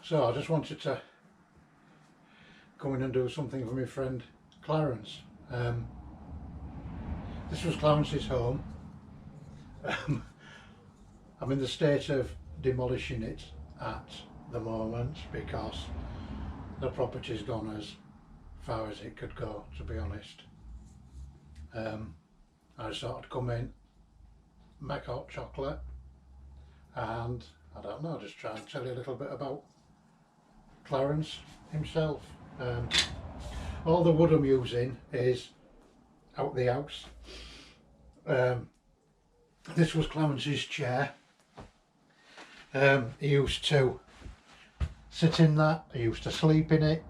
So I just wanted to come in and do something for my friend Clarence. This was Clarence's home. I'm in the state of demolishing it at the moment because the property's gone as far as it could go, to be honest. I sort of come in, make hot chocolate, and I don't know, just try and tell you a little bit about Clarence himself. All the wood I'm using is out the house. This was Clarence's chair. He used to sit in that, he used to sleep in it,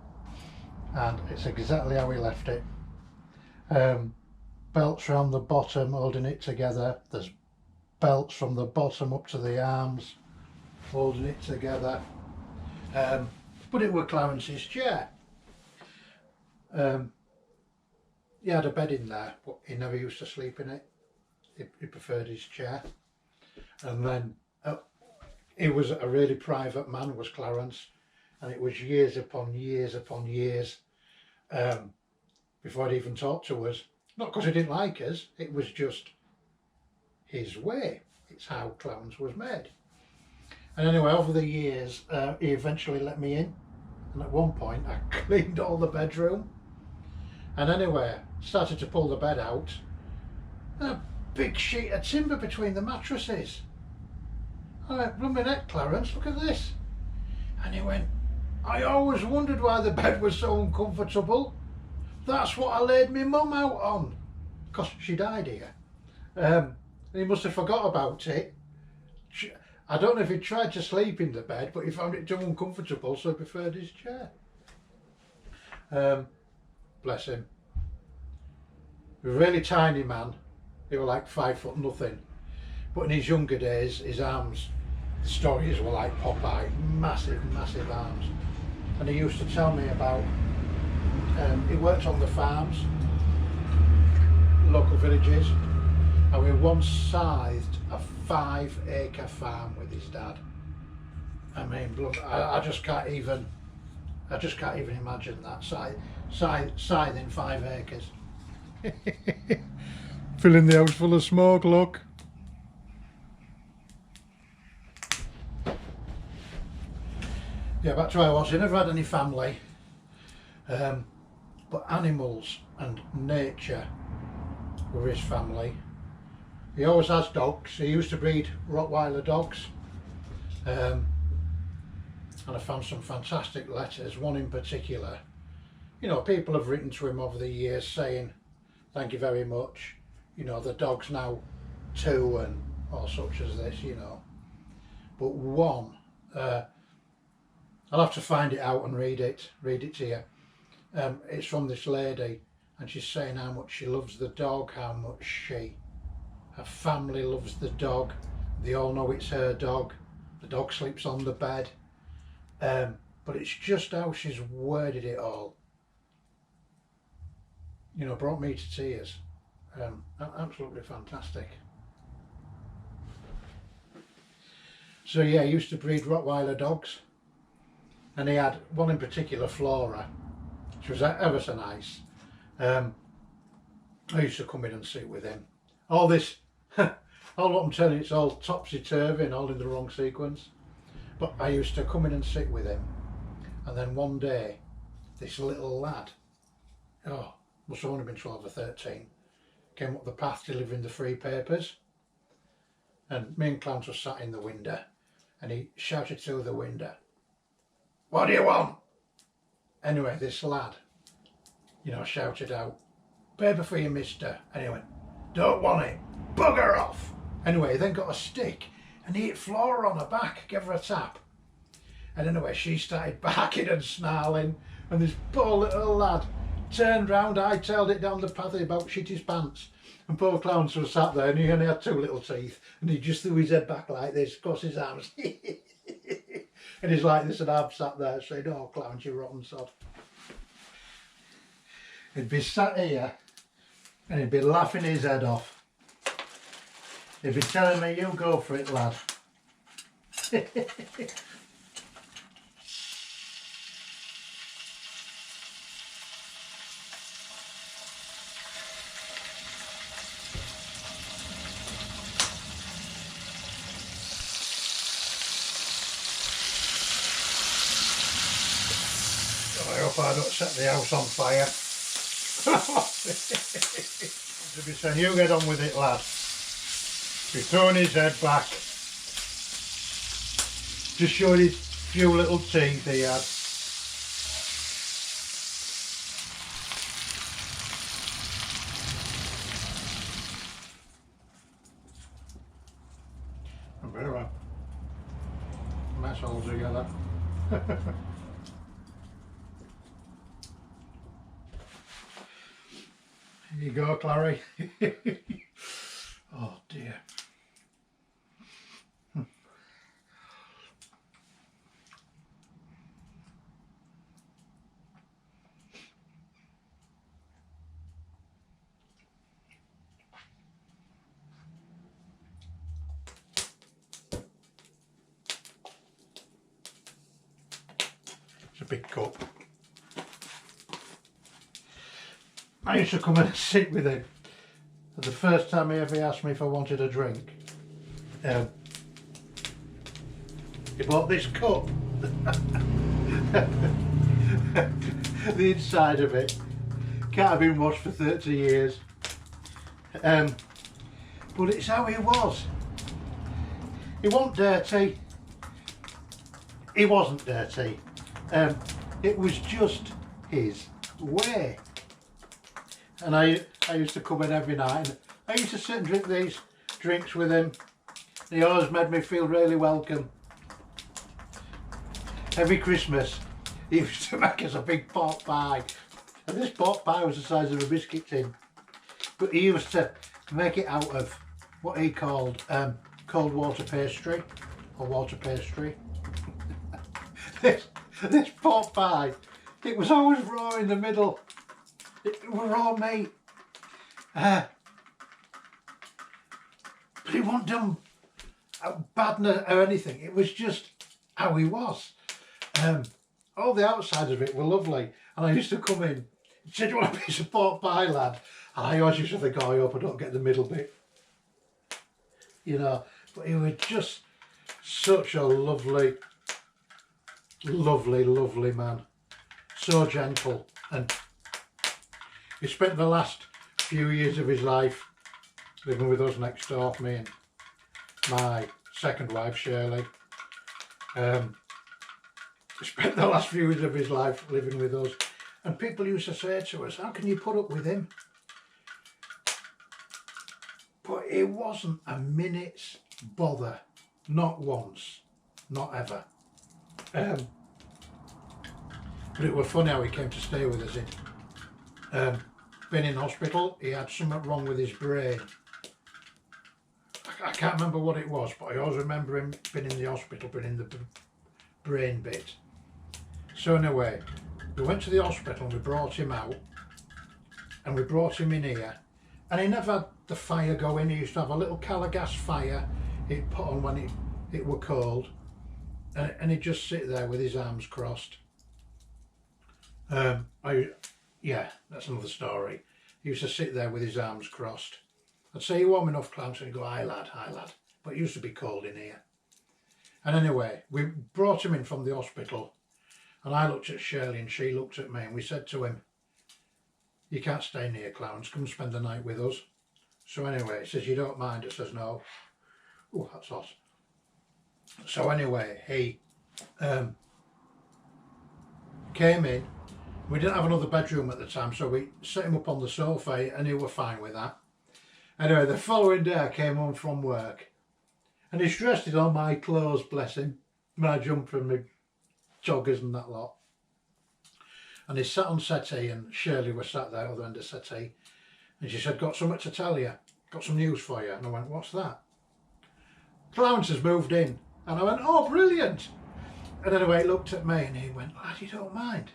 and it's exactly how he left it. Belts around the bottom holding it together. There's belts from the bottom up to the arms holding it together. But it was Clarence's chair. He had a bed in there, but he never used to sleep in it. He preferred his chair. And then he was a really private man, was Clarence, and it was years upon years upon years before he'd even talked to us. Not because he didn't like us, it was just his way. It's how Clarence was made. And anyway, over the years, he eventually let me in. And at one point, I cleaned all the bedroom. And anyway, started to pull the bed out. And a big sheet of timber between the mattresses. I went, "Blooming heck, Clarence, look at this." And he went, "I always wondered why the bed was so uncomfortable. That's what I laid my mum out on." Because she died here. And he must have forgot about it. I don't know if he tried to sleep in the bed, but he found it too uncomfortable, so he preferred his chair. Bless him. He was a really tiny man. He was like 5 foot nothing. But in his younger days, his arms, the stories were like Popeye, massive, massive arms. And he used to tell me about, he worked on the farms, local villages, and we once scythed a 5-acre farm with his dad. I mean, I just can't even imagine that, scything 5 acres. Filling the house full of smoke, look. Yeah, back to where I was. He never had any family, but animals and nature were his family. He always has dogs. He used to breed Rottweiler dogs, and I found some fantastic letters, one in particular. You know, people have written to him over the years saying, "Thank you very much, you know, the dog's now 2 and all such as this, you know." But one, I'll have to find it out and read it to you. It's from this lady, and she's saying how much she loves the dog, how much her family loves the dog. They all know it's her dog. The dog sleeps on the bed. But it's just how she's worded it all. You know, brought me to tears. Absolutely fantastic. So yeah, he used to breed Rottweiler dogs. And he had one in particular, Flora. She was ever so nice. I used to come in and sit with him. All this, all what I'm telling you, it's all topsy-turvy and all in the wrong sequence. But I used to come in and sit with him. And then one day, this little lad, must have only been 12 or 13, came up the path delivering the free papers. And me and Clarence were sat in the window, and he shouted through the window, "What do you want?" Anyway, this lad, you know, shouted out, "Paper for you, mister." And he went, "Don't want it, bugger off." Anyway, he then got a stick and he hit Flora on her back, gave her a tap. And anyway, she started barking and snarling, and this poor little lad turned round, hightailed it down the path, he about shit his pants. And poor Clarence was sat there, and he only had 2 little teeth, and he just threw his head back like this, across his arms. And he's like this, and I'm sat there saying, "Oh, Clarence, you rotten sod." He'd be sat here, and he'd be laughing his head off. He'd be telling me, "You go for it, lad." hope I don't set the house on fire. To be saying, you get on with it, lad. He's throwing his head back. Just showing his few little teeth he had. A bit of a mess altogether. Here you go, Clary. Oh dear. It's a big cup. I used to come and sit with him. The first time he ever asked me if I wanted a drink, he bought this cup. The inside of it can't have been washed for 30 years. But it's how he was. He wasn't dirty. He wasn't dirty. It was just his way. And I used to come in every night and I used to sit and drink these drinks with him. He always made me feel really welcome. Every Christmas he used to make us a big pot pie. And this pot pie was the size of a biscuit tin. But he used to make it out of what he called cold water pastry or water pastry. This pot pie, it was always raw in the middle. It was raw meat. But it wasn't done bad or anything. It was just how he was. All the outside of it were lovely. And I used to come in, he said, "Do you want a piece of pork pie, lad?" And I always used to think, "Oh, I hope I don't get the middle bit." You know, but he was just such a lovely, lovely, lovely man. So gentle. And he spent the last few years of his life living with us next door, me and my second wife, Shirley. He spent the last few years of his life living with us. And people used to say to us, "How can you put up with him?" But it wasn't a minute's bother. Not once. Not ever. But it was funny how he came to stay with us. Been in hospital, he had something wrong with his brain. I can't remember what it was, but I always remember him being in the hospital, being in the brain bit. So anyway, we went to the hospital and we brought him out and we brought him in here, and he never had the fire going. He used to have a little gas fire he'd put on when it were cold, and he'd just sit there with his arms crossed. Yeah, that's another story. He used to sit there with his arms crossed. I'd say, "You warm enough, Clarence?" And he'd go, "Aye lad, aye lad." But it used to be cold in here. And anyway, we brought him in from the hospital, and I looked at Shirley and she looked at me, and we said to him, "You can't stay near Clarence, come spend the night with us." So anyway, he says, "You don't mind?" I says, "No." Oh, that's hot. So anyway, he came in. We didn't have another bedroom at the time, so we set him up on the sofa and he was fine with that. Anyway, the following day I came home from work and he's dressed in all my clothes, bless him, my jumper and my joggers and that lot. And he sat on settee and Shirley was sat there at the other end of the settee, and she said, "Got something to tell you, got some news for you." And I went, "What's that?" "Clarence has moved in." And I went, "Oh, brilliant." And anyway, he looked at me and he went, "Lad, you don't mind?"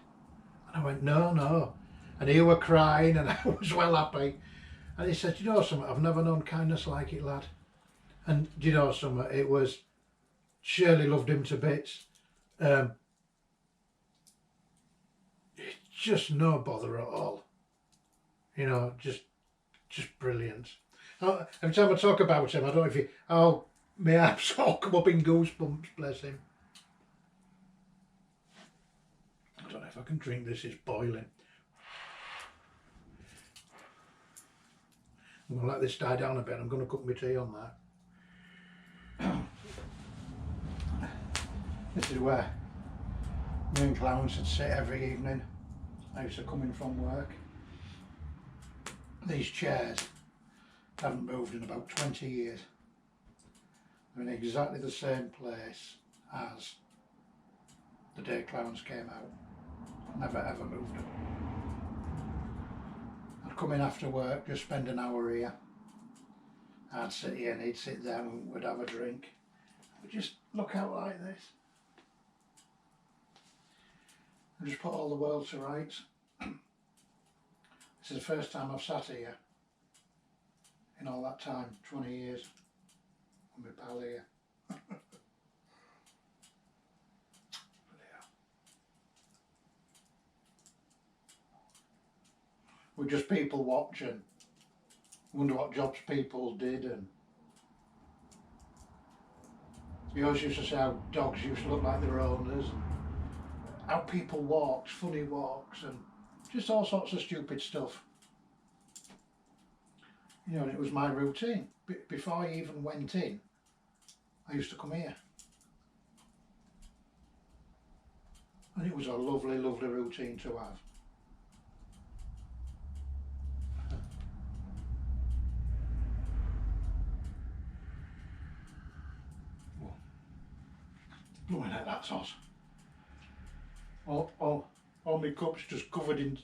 And I went, "No, no." And he were crying and I was well happy. And he said, "You know something, I've never known kindness like it, lad." And do you know something, it was, Shirley loved him to bits. Just no bother at all. You know, just brilliant. Every time I talk about him, I don't know if my abs all come up in goosebumps, bless him. don't know if I can drink this, it's boiling. I'm going to let this die down a bit. I'm going to cook my tea on that. This is where me and Clarence would sit every evening. I used to come in from work. These chairs haven't moved in about 20 years. They're in exactly the same place as the day Clarence came out. Never ever moved them. I'd come in after work, just spend an hour here. I'd sit here and he'd sit there and we'd have a drink. We'd just look out like this. And just put all the world to rights. This is the first time I've sat here in all that time, 20 years, with my pal here. We're just people watching, wonder what jobs people did, and we always used to say how dogs used to look like their owners, and how people walked, funny walks, and just all sorts of stupid stuff. You know, and it was my routine. Before I even went in, I used to come here. And it was a lovely, lovely routine to have. Blowing at that sauce. All my cups just covered in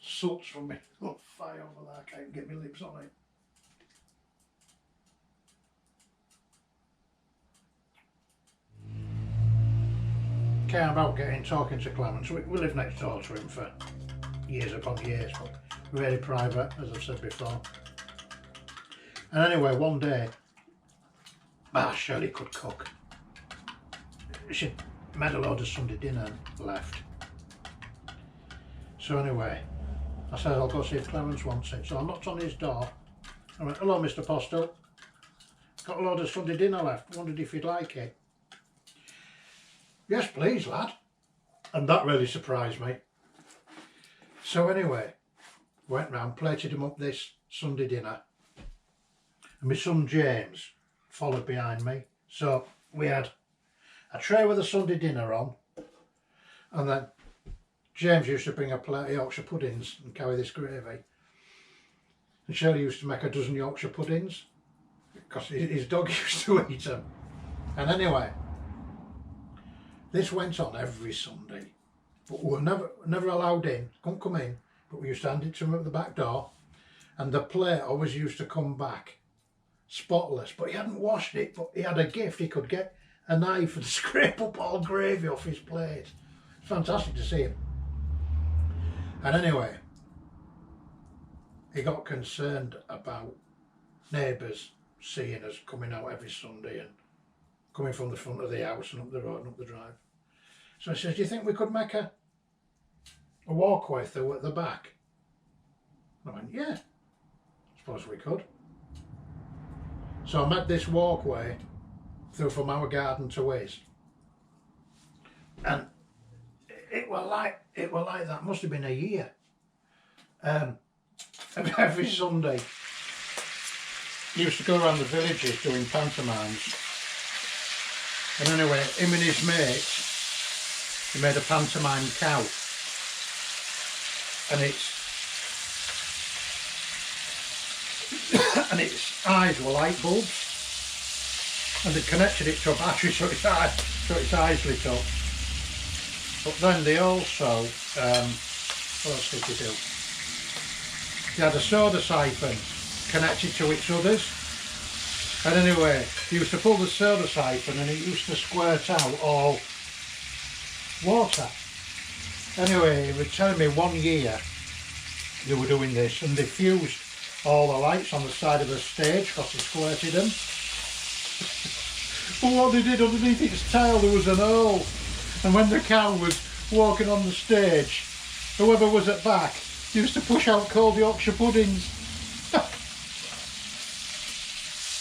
soot from me. Oh, fire over there, I can't get my lips on it. Care about talking to Clarence. We lived next door to him for years upon years, but really private, as I've said before. And anyway, one day, Shirley could cook. She'd made a load of Sunday dinner and left. So anyway, I said I'll go see if Clarence wants it. So I knocked on his door. I went, "Hello, Mr. Postel. Got a load of Sunday dinner left. Wondered if you'd like it." "Yes, please, lad." And that really surprised me. So anyway, went round, plated him up this Sunday dinner. And my son James followed behind me. So we had a tray with a Sunday dinner on, and then James used to bring a plate of Yorkshire puddings and carry this gravy, and Shirley used to make a dozen Yorkshire puddings because his dog used to eat them. And anyway, this went on every Sunday, but we were never allowed in, couldn't come in, but we used to hand it to him at the back door, and the plate always used to come back spotless, but he hadn't washed it, but he had a gift. He could get a knife and scrape up all gravy off his plate. It's fantastic to see him. And anyway, he got concerned about neighbours seeing us coming out every Sunday and coming from the front of the house and up the road and up the drive. So he says, "Do you think we could make a walkway through at the back?" And I went, "Yeah, I suppose we could." So I made this walkway through from our garden to his, and it were like that. Must have been a year. Every Sunday, he used to go around the villages doing pantomimes. And anyway, him and his mates, he made a pantomime cow, and its eyes were light bulbs. And they connected it to a battery so its eyes lit up. But then they also, what else did they do? They had a soda siphon connected to its udders. And anyway, he used to pull the soda siphon and it used to squirt out all water. Anyway, he was telling me 1 year they were doing this, and they fused all the lights on the side of the stage because they squirted them. But what they did underneath its tail, there was an hole, and when the cow was walking on the stage, whoever was at back used to push out cold Yorkshire puddings.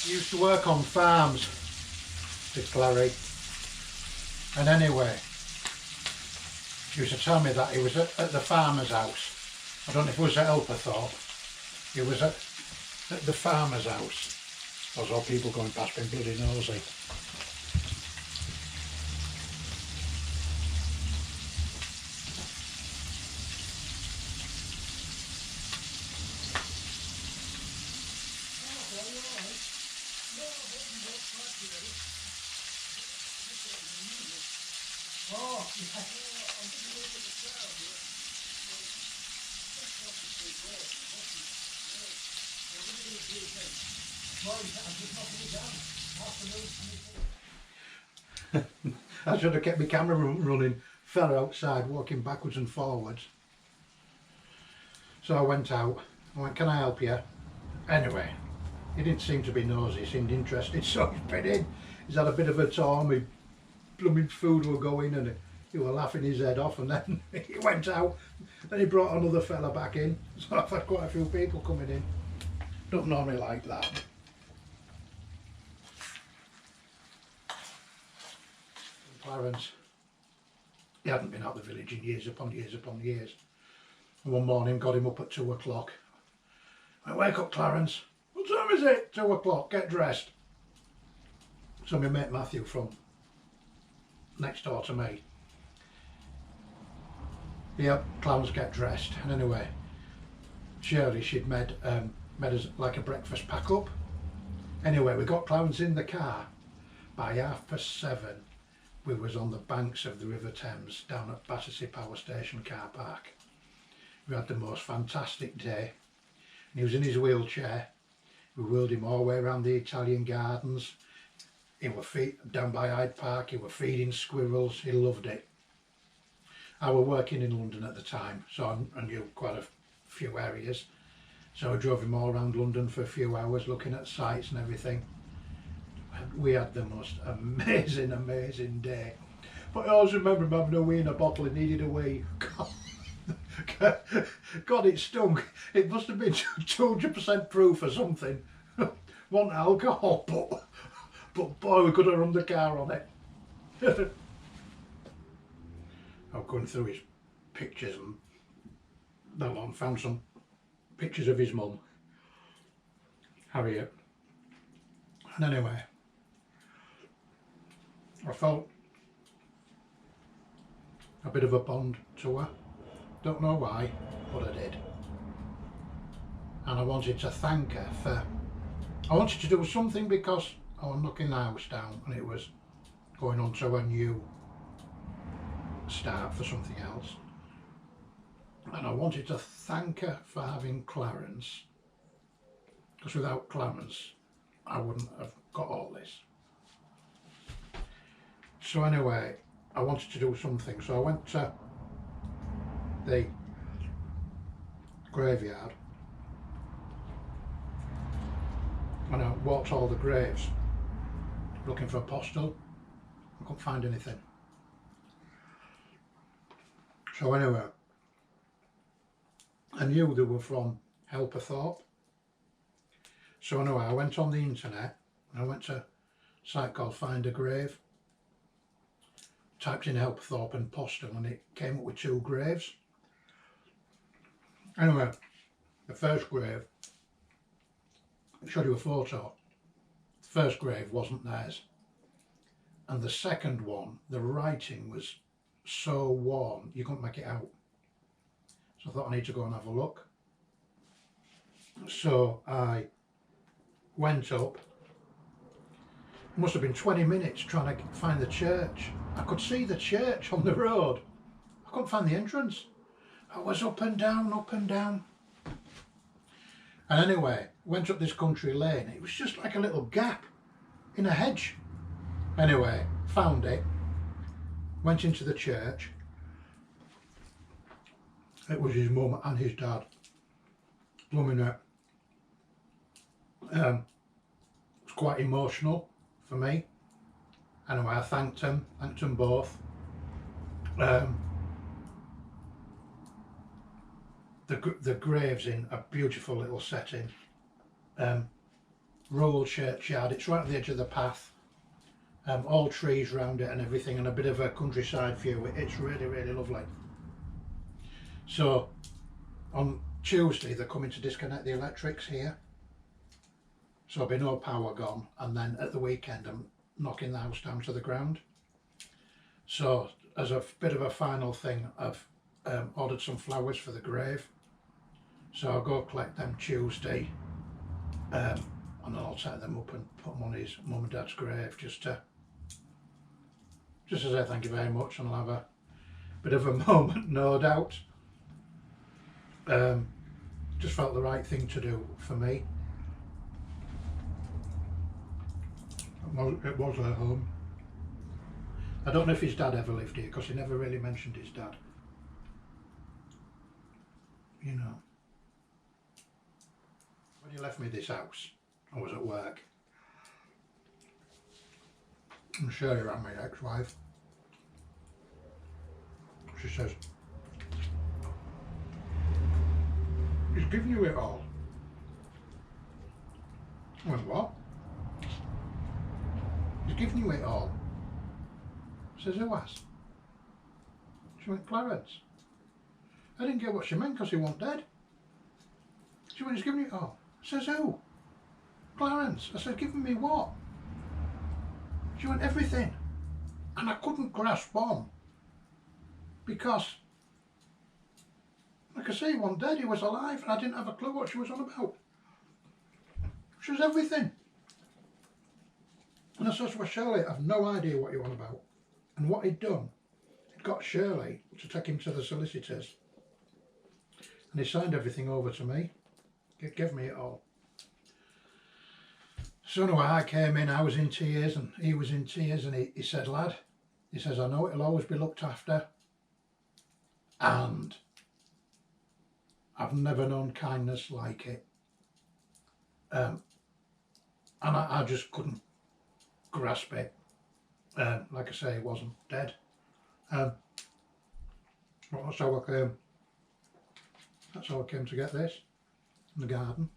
He used to work on farms, said Clary. And anyway, He used to tell me that he was at the farmer's house. I don't know if it was at Elperthorpe. He was at the farmer's house. Those old people going past being bloody nosy. I should have kept my camera running. Fell outside walking backwards and forwards. So I went out. I went, can I help you? Anyway, he didn't seem to be nosy, he seemed interested, so he's been in. He's had a bit of a time, his blooming food were going and he was laughing his head off, and then he went out. Then he brought another fella back in. So I've had quite a few people coming in. Don't normally like that. Clarence, he hadn't been out the village in years upon years upon years. And one morning got him up at 2 o'clock. I wake up, Clarence. What time is it? 2 o'clock, get dressed. So my mate Matthew from next door to me. Yep, Clarence, get dressed. And anyway, Shirley, she'd made us like a breakfast pack up. Anyway, we got Clarence in the car. By 7:30, we was on the banks of the River Thames down at Battersea Power Station car park. We had the most fantastic day. And he was in his wheelchair. We wheeled him all the way around the Italian gardens. He were down by Hyde Park, he were feeding squirrels, he loved it. I was working in London at the time, so I knew quite a few areas. So I drove him all around London for a few hours looking at sites and everything. We had the most amazing, amazing day. But I always remember him having a wee in a bottle, he needed a wee. God, it stunk. It must have been 200% proof or something. Wasn't alcohol, but boy, we could have run the car on it. I was going through his pictures and that one found some pictures of his mum, Harriet. And anyway, I felt a bit of a bond to her. Don't know why, but I did. And I wanted to thank her for, I wanted to do something because I was knocking the house down and it was going on to a new start for something else. And I wanted to thank her for having Clarence, because without Clarence I wouldn't have got all this. So anyway, I wanted to do something, so I went to the graveyard and I walked all the graves looking for a postal. I couldn't find anything. So anyway, I knew they were from Helperthorpe. So anyway, I went on the internet and I went to a site called Find a Grave. Typed in Helperthorpe and postal and it came up with 2 graves. Anyway, the first grave, I'll show you a photo. The first grave wasn't theirs. And the second one, the writing was so worn, you couldn't make it out. So I thought I need to go and have a look. So I went up. It must have been 20 minutes trying to find the church. I could see the church on the road. I couldn't find the entrance. I was up and down, up and down. And anyway, went up this country lane. It was just like a little gap in a hedge. Anyway, found it. Went into the church. It was his mum and his dad. Blooming it. It was quite emotional for me. Anyway, I thanked them both. The grave's in a beautiful little setting. Rural churchyard, it's right at the edge of the path. all trees round it and everything, and a bit of a countryside view. It's really, really lovely. So on Tuesday they're coming to disconnect the electrics here, so there'll be no power gone, and then at the weekend I'm knocking the house down to the ground. So as a bit of a final thing, I've ordered some flowers for the grave, so I'll go collect them Tuesday, and then I'll take them up and put them on his mum and dad's grave, just to say thank you very much, and I'll have a bit of a moment, no doubt. Just felt the right thing to do for me. It was her home. I don't know if his dad ever lived here, because he never really mentioned his dad. You know. When he left me this house, I was at work. And Shirley rang my ex-wife. She says, "He's given you it all." I went, "What?" "He's given you it all." I says, "Who has?" She went, "Clarence." I didn't get what she meant, because he wasn't dead. She went, "He's given you it all." I says, "Who?" "Clarence." I said, "Giving me what?" She went, "Everything." And I couldn't grasp on, because, like I say, he wasn't dead, he was alive, and I didn't have a clue what she was on about. She was everything. And I says, "Well, Shirley, I've no idea what you're on about." And what he'd done, he'd got Shirley to take him to the solicitors, and he signed everything over to me. He gave me it all. So anyway, I came in, I was in tears, and he was in tears, and he said, "Lad," he says, "I know it'll always be looked after, and I've never known kindness like it." And I just couldn't grasp it. Like I say, he wasn't dead. Well, that's how I came. That's how I came to get this in the garden.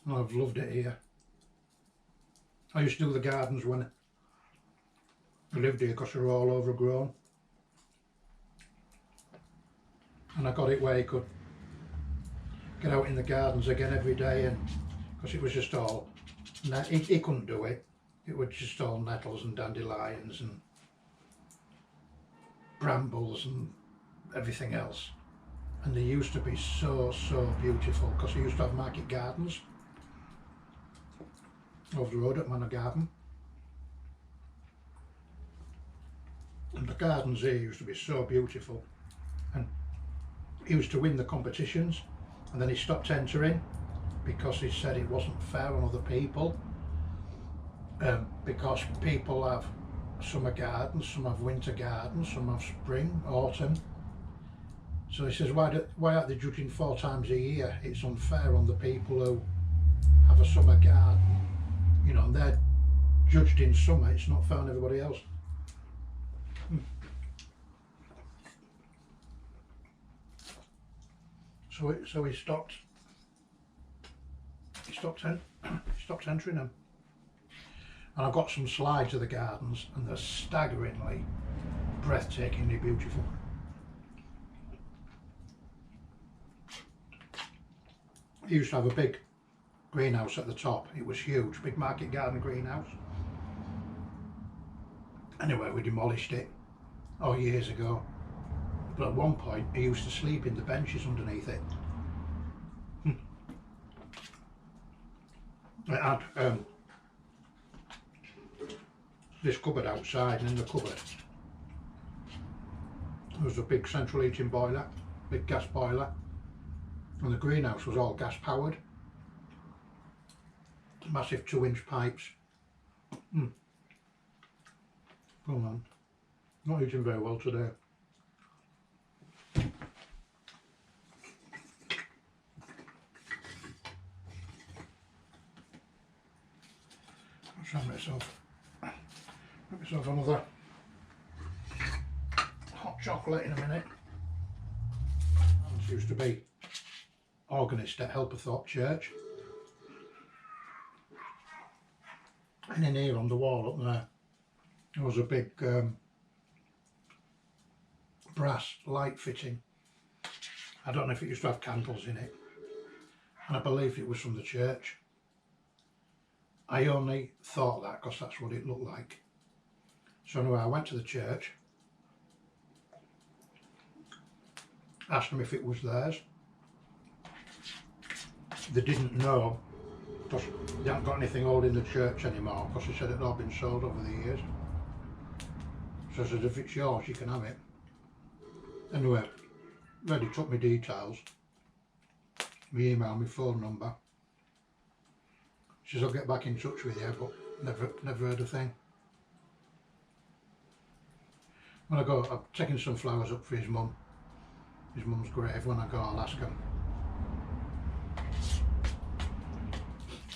And I've loved it here. I used to do the gardens when I lived here, because they were all overgrown. And I got it where you could get out in the gardens again every day, and because it was just all, he couldn't do it. It was just all nettles and dandelions and brambles and everything else. And they used to be so beautiful, because they used to have market gardens over the road at Manor Garden. And the gardens here used to be so beautiful. And he used to win the competitions, and then he stopped entering because he said it wasn't fair on other people. Because people have summer gardens, some have winter gardens, some have spring, autumn. So he says, why aren't they judging 4 times a year? It's unfair on the people who have a summer garden, you know, and they're judged in summer. It's not fair on everybody else. So he stopped entering them. And I've got some slides of the gardens, and they're staggeringly, breathtakingly beautiful. He used to have a big greenhouse at the top. It was huge, big market garden greenhouse. Anyway, we demolished it years ago. But at one point, he used to sleep in the benches underneath it. It had this cupboard outside, and in the cupboard there was a big central heating boiler, big gas boiler, and the greenhouse was all gas powered. Massive 2-inch pipes. Hold on, not eating very well today. I'll make myself another hot chocolate in a minute. I used to be organist at Helperthorpe Church. And in here on the wall up there was a big brass light fitting. I don't know if it used to have candles in it, and I believe it was from the church. I only thought that because that's what it looked like. So anyway, I went to the church, asked them if it was theirs. They didn't know because they haven't got anything old in the church anymore, because they said it had all been sold over the years. So I said, if it's yours, you can have it. Anyway, Reddy took my details, my email, my phone number. She says, I'll get back in touch with you, but never heard a thing. When I go, I'm taking some flowers up for his mum. His mum's grave. When I go, I'll ask him.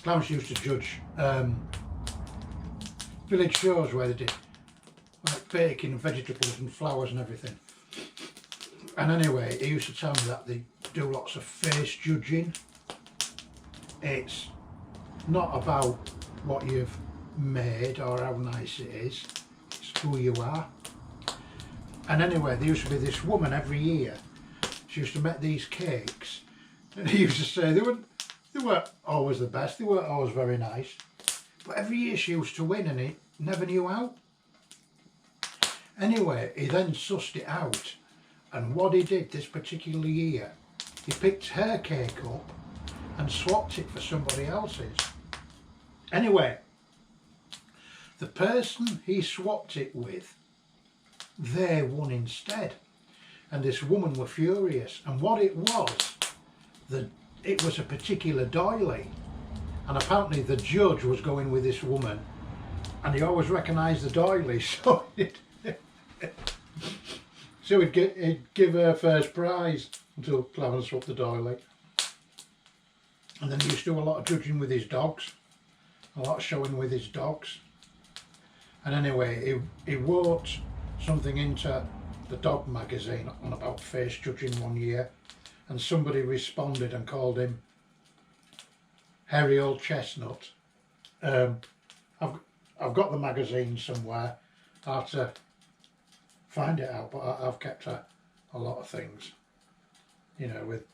Clarence used to judge village shows where they did like baking and vegetables and flowers and everything. And anyway, he used to tell me that they do lots of face judging. It's not about what you've made or how nice it is, it's who you are. And anyway, there used to be this woman every year. She used to make these cakes, and he used to say they weren't always the best, they weren't always very nice, but every year she used to win, and he never knew how. Anyway, he then sussed it out, and what he did this particular year, he picked her cake up and swapped it for somebody else's. Anyway, the person he swapped it with, they won instead, and this woman were furious. And what it was, it was a particular doily, and apparently the judge was going with this woman, and he always recognised the doily, so he'd give her first prize until Clarence swapped the doily. And then he used to do a lot of judging with his dogs, a lot of showing with his dogs. And anyway, he wrote something into the dog magazine on about face judging one year, and somebody responded and called him hairy old chestnut. I've got the magazine somewhere. I have to find it out, but I've kept a lot of things, you know, with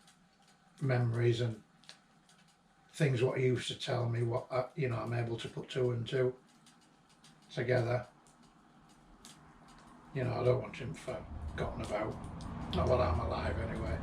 memories and things what he used to tell me, what you know, I'm able to put two and two together. You know, I don't want him forgotten about. Not while I'm alive anyway.